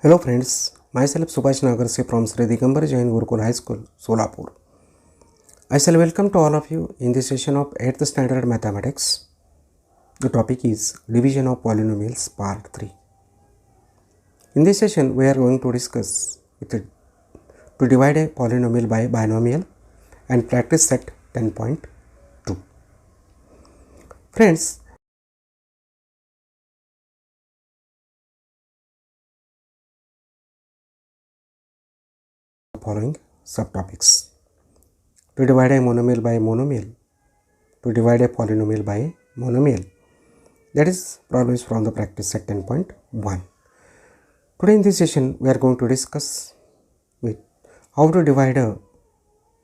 Hello friends, myself Subhash Nagarse from Sri Digambar Jain Gurukul High School, Solapur. I shall welcome to all of you in this session of 8th Standard Mathematics. The topic is Division of Polynomials Part 3. In this session, we are going to discuss to divide a polynomial by binomial and practice set 10.2. Friends, following subtopics. To divide a monomial by monomial, to divide a polynomial by monomial. That is problems from the practice set 10.1. Today in this session, we are going to discuss with how to divide a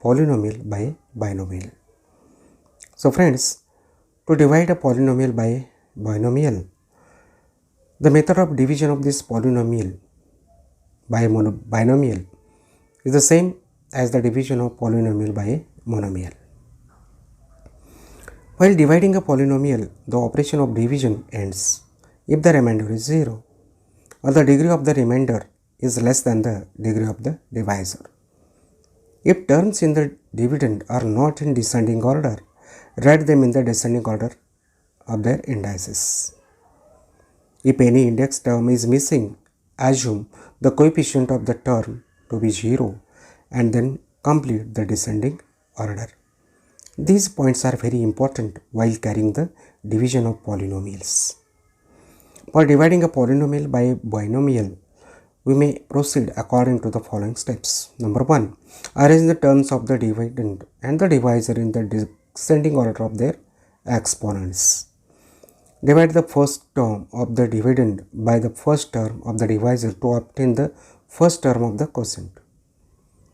polynomial by binomial. So friends, to divide a polynomial by binomial, the method of division of this polynomial by binomial is the same as the division of polynomial by monomial. While dividing a polynomial, the operation of division ends if the remainder is 0 or the degree of the remainder is less than the degree of the divisor. If terms in the dividend are not in descending order, write them in the descending order of their indices. If any index term is missing, assume the coefficient of the term to be 0 and then complete the descending order. These points are very important while carrying the division of polynomials. For dividing a polynomial by binomial, we may proceed according to the following steps. Number 1. Arrange the terms of the dividend and the divisor in the descending order of their exponents. Divide the first term of the dividend by the first term of the divisor to obtain the first term of the quotient.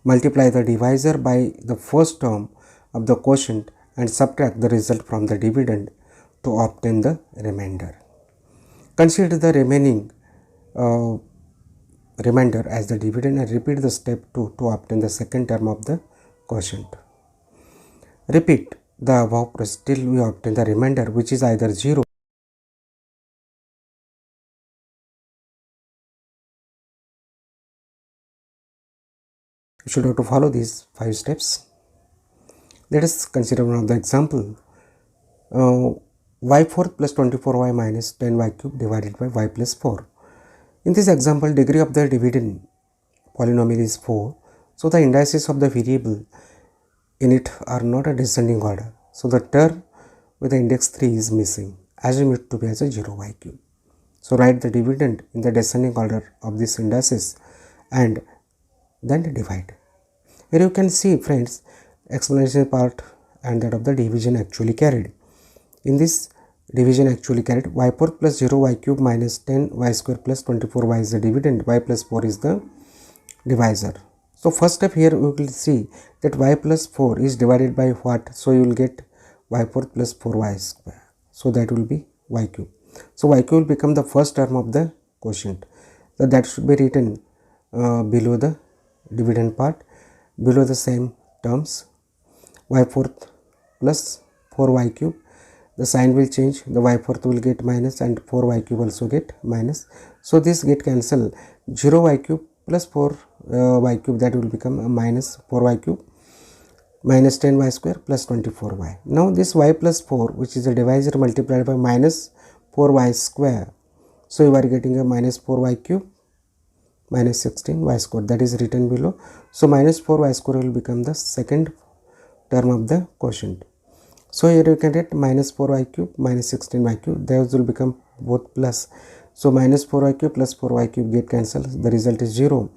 Multiply the divisor by the first term of the quotient and subtract the result from the dividend to obtain the remainder. Consider the remaining remainder as the dividend and repeat the step 2 to obtain the second term of the quotient. Repeat the above process till we obtain the remainder, which is either 0 . You should have to follow these 5 steps. Let us consider one of the example. Y fourth plus 24y minus 10y cube divided by y plus 4. In this example, degree of the dividend polynomial is 4. So the indices of the variable in it are not a descending order. So the term with the index 3 is missing. Assume it to be as a 0y cube. So write the dividend in the descending order of these indices and then divide. Here you can see, friends, explanation part and that of the division actually carried. In this division actually carried, y fourth plus 0y cube minus 10y square plus 24y is the dividend, y plus 4 is the divisor. So first step here we will see that y plus 4 is divided by what? So you will get y fourth plus 4y square. So that will be y cube. So y cube will become the first term of the quotient. So that should be written below the dividend part, below the same terms, y fourth plus 4y cube. The sign will change, the y fourth will get minus and 4y cube also get minus. So this get cancelled, 0y cube plus 4y cube, that will become a minus 4y cube minus 10y square plus 24y. Now this y plus 4, which is a divisor, multiplied by minus 4y square. So you are getting a minus 4y cube minus 16y square, that is written below. So minus 4y square will become the second term of the quotient. So here you can get minus 4y cube minus 16y cube, those will become both plus. So minus 4y cube plus 4y cube get cancelled, the result is 0.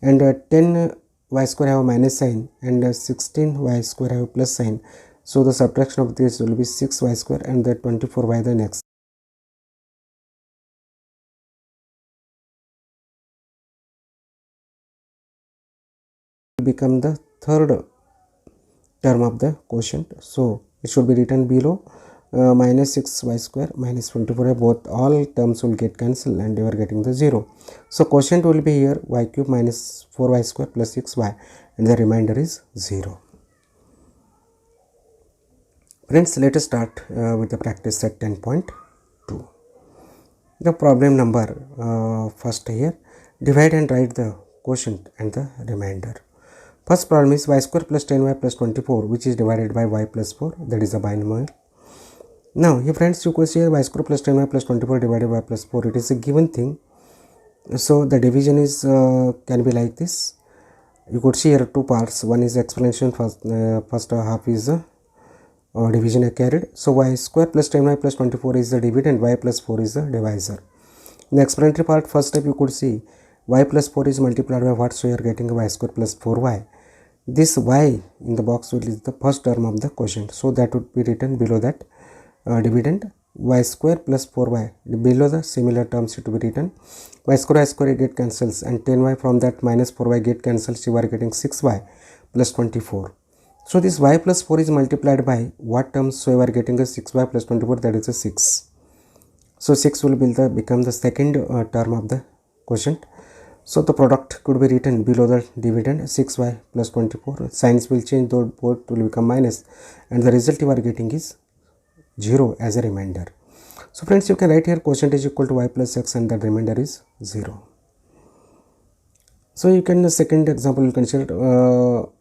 And 10y square have a minus sign and 16y square have a plus sign. So the subtraction of this will be 6y square and the 24y the next. Will become the third term of the quotient. So it should be written below, minus 6y square minus 24y, both all terms will get cancelled and you are getting the 0. So quotient will be here y cube minus 4y square plus 6y and the remainder is 0. Friends, let us start with the practice set 10.2. The problem number first here, Divide and write the quotient and the remainder. First problem is y square plus 10y plus 24, which is divided by y plus 4, that is a binomial. Now here friends, you could see y square plus 10y plus 24 divided by y plus 4, it is a given thing. So the division is can be like this. You could see here two parts. One is explanation, first half is division I carried. So y square plus 10y plus 24 is the dividend, y plus 4 is the divisor. In the explanatory part, first step you could see y plus 4 is multiplied by what, so you are getting y square plus 4y. This y in the box will is the first term of the quotient, so that would be written below that dividend y square plus 4y. Below the similar terms it will be written y square get cancels, and 10y from that minus 4y get cancels, you are getting 6y plus 24. So this y plus 4 is multiplied by what terms, so you are getting a 6y plus 24, that is a 6. So 6 will be become the second term of the quotient. So the product could be written below the dividend 6y plus 24. Signs will change, though both will become minus, and the result you are getting is 0 as a remainder. So friends, you can write here quotient is equal to y plus x and the remainder is 0. So you can, the second example you consider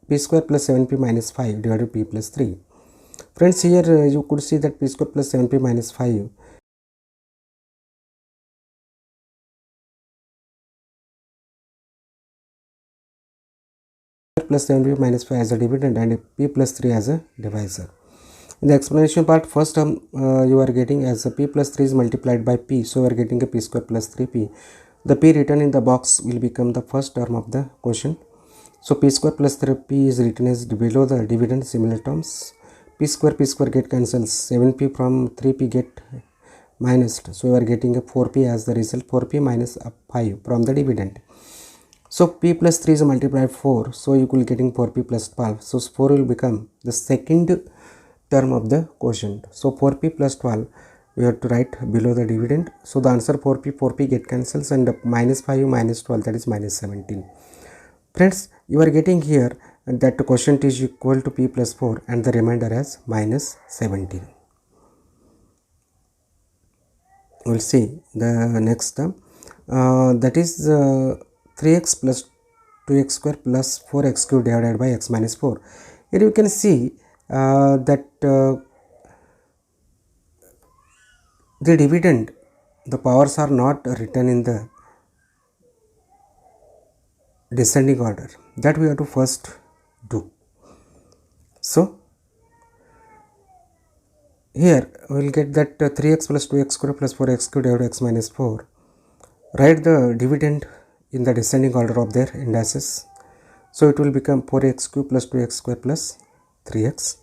p square plus 7p minus 5 divided by p plus 3. Friends, here you could see that p square plus 7p minus 5 plus 7p minus 5 as a dividend and p plus 3 as a divisor. In the explanation part, first term you are getting as a p plus 3 is multiplied by p, so we are getting a p square plus 3p. The p written in the box will become the first term of the quotient. So p square plus 3p is written as below the dividend, similar terms. P square get cancels, 7p from 3p get minused, so we are getting a 4p as the result, 4p minus 5 from the dividend. So p plus 3 is multiplied 4, so you will getting 4p plus 12, so 4 will become the second term of the quotient. So 4p plus 12 we have to write below the dividend. So the answer 4p get cancels, and minus 5 minus 12, that is minus 17. Friends, you are getting here that the quotient is equal to p plus 4 and the remainder as minus 17. We will see the next term, that is 3x plus 2x square plus 4x cube divided by x minus 4. Here you can see that the dividend, the powers are not written in the descending order, that we have to first do. So here we will get that 3x plus 2x square plus 4x cube divided by x minus 4. Write the dividend in the descending order of their indices. So it will become 4x cube plus 2x square plus 3x.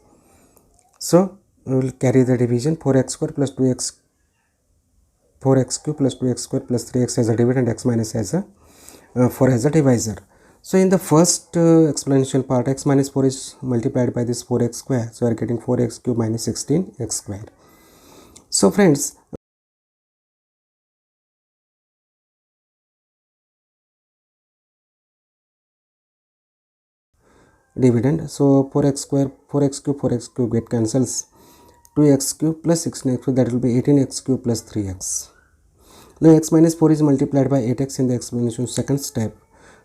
So we will carry the division 4x square plus 2x 4x cube plus 2x square plus 3x as a dividend, x minus as a 4 as a divisor. So in the first explanation part, x minus 4 is multiplied by this 4x square, so we are getting 4x cube minus 16x square. So friends, dividend, so 4x square 4x cube get cancels, 2x cube plus 16x cube, that will be 18x cube plus 3x. Now x minus 4 is multiplied by 8x in the explanation second step,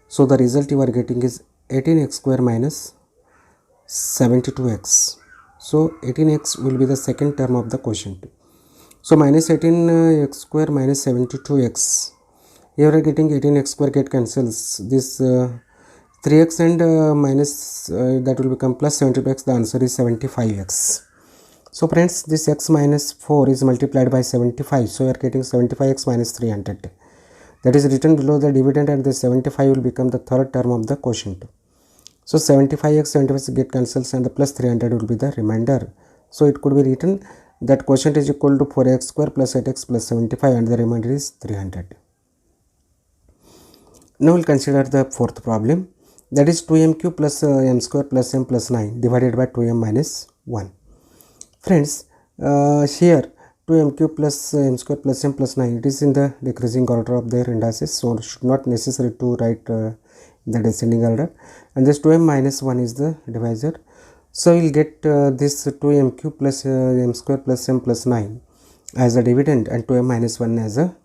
so the result you are getting is 18x square minus 72x. So 18x will be the second term of the quotient. So minus 18x square minus 72x, here we are getting 18x square get cancels, this 3x and minus that will become plus 72x, the answer is 75x. So friends, this x minus 4 is multiplied by 75, so we are getting 75x minus 300, that is written below the dividend, and the 75 will become the third term of the quotient. So 75x 75 get cancels, and the plus 300 will be the remainder. So it could be written that quotient is equal to 4x square plus 8x plus 75, and the remainder is 300. Now we will consider the fourth problem, that is 2m cube plus m square plus m plus 9 divided by 2m minus 1. Friends, here 2m cube plus m square plus m plus 9, it is in the decreasing order of their indices, so it should not necessary to write the descending order, and this 2m minus 1 is the divisor. So we will get this 2m cube plus m square plus m plus 9 as a dividend, and 2m minus 1 as a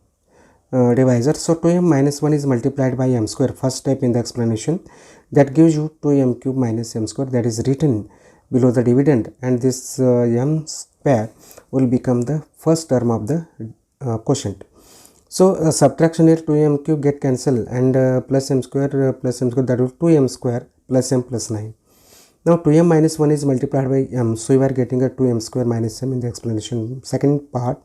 divisor. So 2m minus 1 is multiplied by m square, first step in the explanation. That gives you 2m cube minus m square, that is written below the dividend, and this m square will become the first term of the quotient. So subtraction here, 2m cube get cancelled, and plus m square, that will 2m square plus m plus 9. Now 2m minus 1 is multiplied by m, so you are getting a 2m square minus m in the explanation. Second part,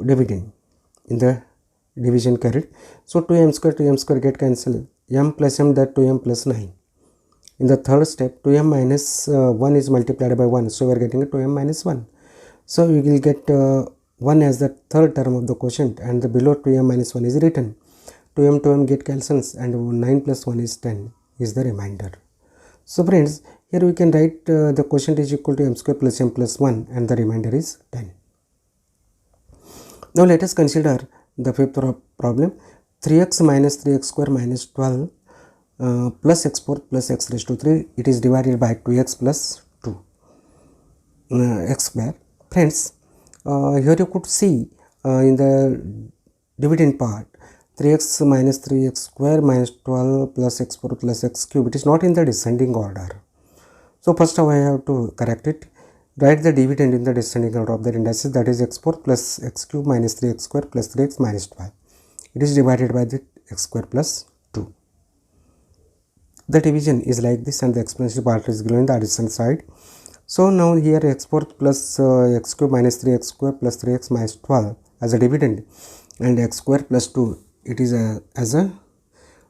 dividend in the division carried. So 2m square get cancelled, m plus m, that 2m plus 9. In the third step, 2m minus 1 is multiplied by 1, so we are getting a 2m minus 1. So we will get 1 as the third term of the quotient, and the below 2m minus 1 is written. 2m get cancels, and 9 plus 1 is 10 is the remainder. So friends, here we can write the quotient is equal to m square plus m plus 1, and the remainder is 10. Now let us consider the fifth problem. 3x minus 3x square minus 12 plus x fourth plus x raised to 3, it is divided by 2x plus 2 x square. Friends, here you could see in the dividend part, 3x minus 3x square minus 12 plus x fourth plus x cube, it is not in the descending order. So first I have to correct it. Write the dividend in the descending order of the indices, that is x fourth plus x cube minus 3x square plus 3x minus 12. It is divided by the x square plus 2. The division is like this, and the exponential part is given in the addition side. So now here x fourth plus x cube minus 3x square plus 3x minus 12 as a dividend, and x square plus 2, it is as a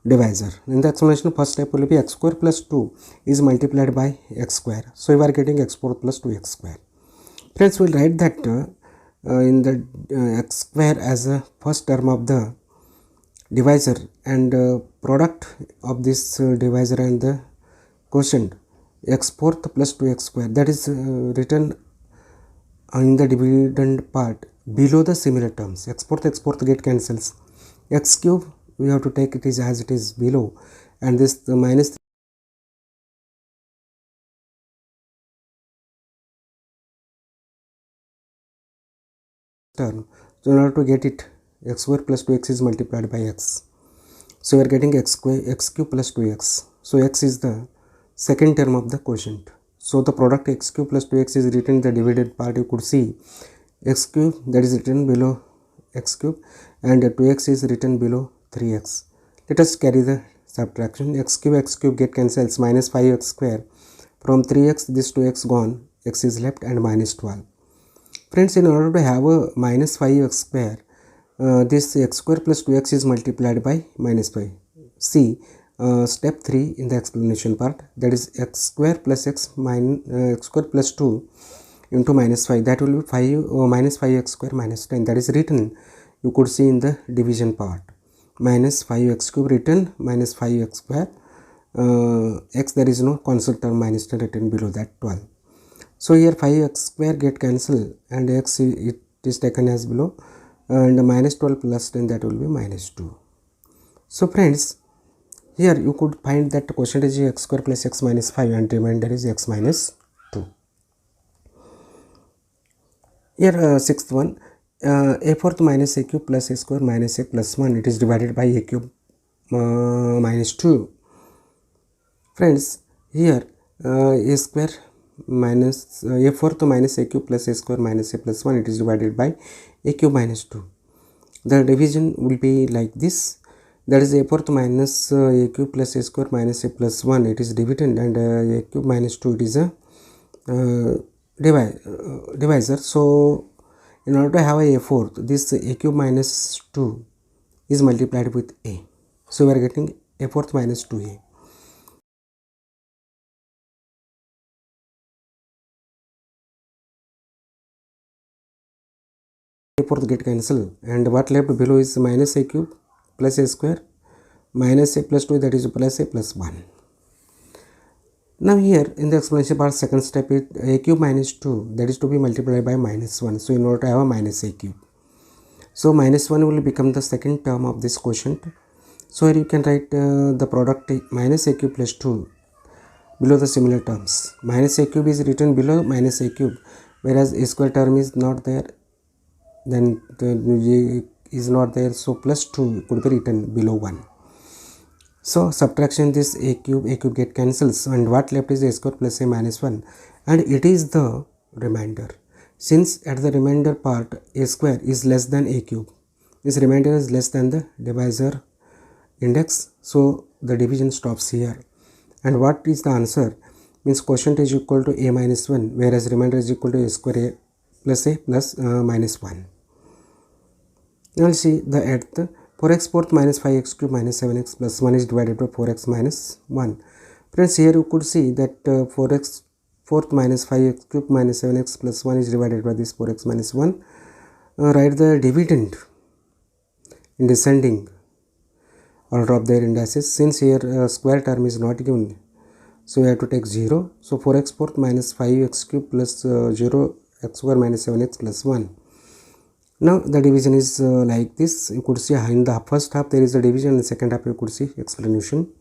divisor. In the explanation, first step will be x square plus 2 is multiplied by x square. So you are getting x fourth plus 2x square. Friends, we will write that in the x square as a first term of the divisor, and product of this divisor and the quotient, x fourth plus 2x square, that is written in the dividend part below the similar terms. X fourth get cancels. X cube, we have to take it is as it is below, and this the minus term. So in order to get it, x square plus 2x is multiplied by x. So we are getting x cube plus 2x. So x is the second term of the quotient. So the product x cube plus 2x is written in the divided part. You could see x cube, that is written below x cube, and 2x is written below 3x. Let us carry the subtraction. X cube get cancels, minus 5x square. From 3x, this 2x gone, x is left, and minus 12. Friends, in order to have a minus 5x square, this x square plus 2x is multiplied by minus 5. See step 3 in the explanation part, that is x square plus x square plus 2 into minus 5, that will be 5 minus 5x square minus 10, that is written, you could see in the division part, minus 5x cube written, minus 5x square, x, there is no constant term minus 10 written below that, 12. So here 5x square get cancelled, and x it is taken as below, and minus 12 plus 10, that will be minus 2. So friends, here you could find that the quotient is x square plus x minus 5, and remainder is x minus 2. Here sixth one, a fourth minus a cube plus a square minus a plus 1, it is divided by a cube minus 2. Friends, here a square minus a fourth minus a cube plus a square minus a plus 1, it is divided by a cube minus 2. The division will be like this, that is a fourth minus a cube plus a square minus a plus 1, it is dividend, and a cube minus 2, it is a divisor. So in order to have a fourth, this a cube minus 2 is multiplied with a, so we are getting a fourth minus 2a. A fourth get cancelled, and what left below is minus a cube plus a square minus a plus 2, that is plus a plus 1. Now here in the explanation part, second step is a cube minus 2, that is to be multiplied by minus 1. So in order to have a minus a cube, so minus 1 will become the second term of this quotient. So here you can write the product minus a cube plus 2 below the similar terms. Minus a cube is written below minus a cube, whereas a square term is not there, then the is not there, so plus 2 could be written below 1. So subtraction this a cube get cancels, and what left is a square plus a minus 1, and it is the remainder. Since at the remainder part a square is less than a cube, this remainder is less than the divisor index, so the division stops here. And what is the answer? Means quotient is equal to a minus 1, whereas remainder is equal to a square a plus minus 1. Now see the eighth. 4x fourth minus 5x cube minus 7x plus 1 is divided by 4x minus 1. Friends, here you could see that 4x fourth minus 5x cube minus 7x plus 1 is divided by this 4x minus 1. Write the dividend in descending order of their indices. Since here square term is not given, so we have to take 0. So 4x fourth minus 5x cube plus 0 x square minus 7x plus 1. Now the division is like this. You could see in the first half there is a division, in the second half you could see explanation,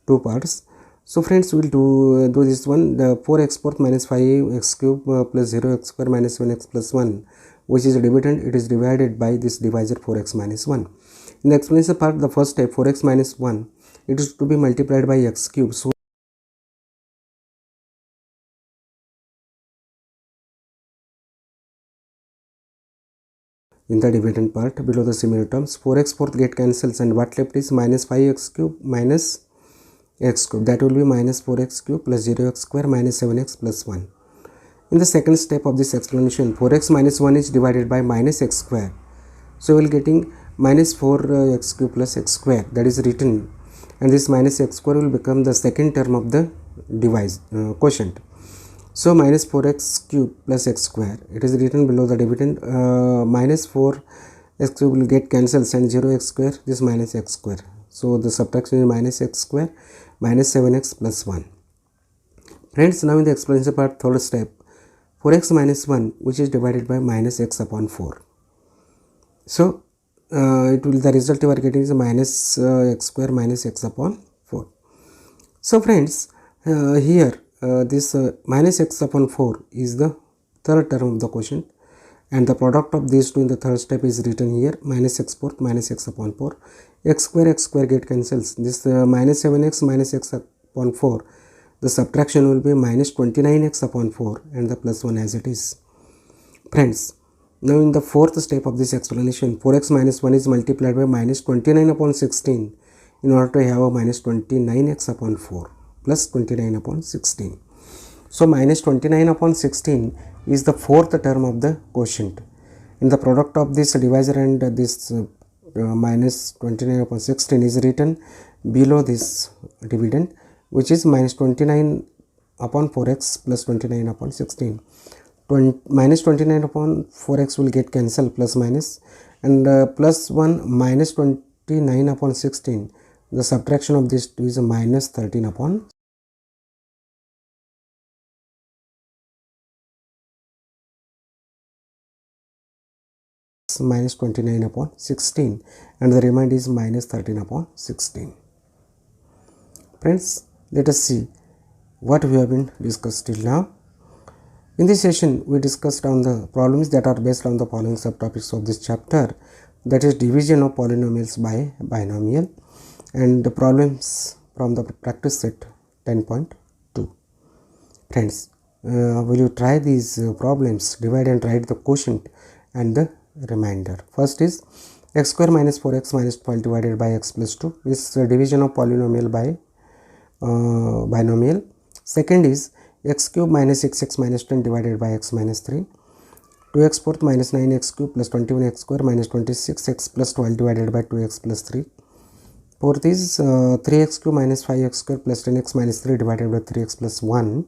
two parts. So friends, we will do this one. The 4x fourth minus 5x cube plus 0 x square minus 7x plus 1, which is a dividend, it is divided by this divisor 4x minus 1. In the explanation part, the first step 4x minus 1, it is to be multiplied by x cube. So in the dividend part, below the similar terms, 4x fourth get cancels, and what left is minus 5x cube minus x cube, that will be minus 4x cube plus 0x square minus 7x plus 1. In the second step of this explanation, 4x minus 1 is divided by minus x square, so we will getting minus 4x cube plus x square, that is written, and this minus x square will become the second term of the quotient. So minus 4x cube plus x square, it is written below the dividend. Minus 4x cube will get cancels, and 0x square, this minus x square, so the subtraction is minus x square minus 7x plus 1. Friends, now in the explanation part, third step, 4x minus 1, which is divided by minus x upon 4. So it will, the result you are getting is minus x square minus x upon 4. So friends, here this minus x upon 4 is the third term of the quotient, and the product of these two in the third step is written here, minus x fourth minus x upon 4. X square get cancels, this minus 7x minus x upon 4, the subtraction will be minus 29x upon 4, and the plus 1 as it is. Friends, now in the fourth step of this explanation, 4x minus 1 is multiplied by minus 29 upon 16 in order to have a minus 29x upon 4 plus 29 upon 16. So minus 29 upon 16 is the fourth term of the quotient. In the product of this divisor and this minus 29 upon 16 is written below this dividend, which is minus 29 upon 4x plus 29 upon 16. Minus 29 upon 4x will get cancelled, plus minus, and plus 1 minus 29 upon 16, the subtraction of this is a minus 13 upon minus 29 upon 16, and the remainder is minus 13 upon 16. Friends, let us see what we have been discussed till now. In this session, we discussed on the problems that are based on the following subtopics of this chapter, that is division of polynomials by binomial, and the problems from the practice set 10.2. Friends, will you try these problems, divide and write the quotient and the remainder. First is x square minus 4x minus 12 divided by x plus 2 is division of polynomial by binomial. Second is x cube minus 6x minus 10 divided by x minus 3. 2x fourth minus 9x cube plus 21x square minus 26x plus 12 divided by 2x plus 3. Fourth is 3x cube minus 5x square plus 10x minus 3 divided by 3x plus 1.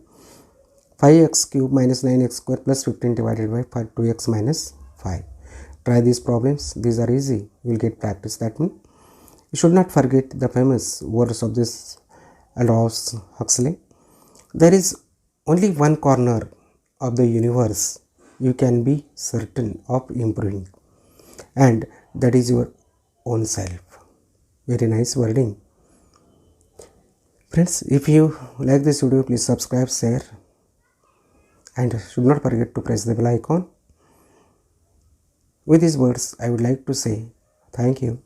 5x cube minus 9x square plus 15 divided by 2x minus 5. Try these problems, these are easy, you will get practice. That means you should not forget the famous words of this Aldous Huxley. There is only one corner of the universe you can be certain of improving, and that is your own self. Very nice wording. Friends, if you like this video, please subscribe, share, and should not forget to press the bell icon. With these words, I would like to say thank you.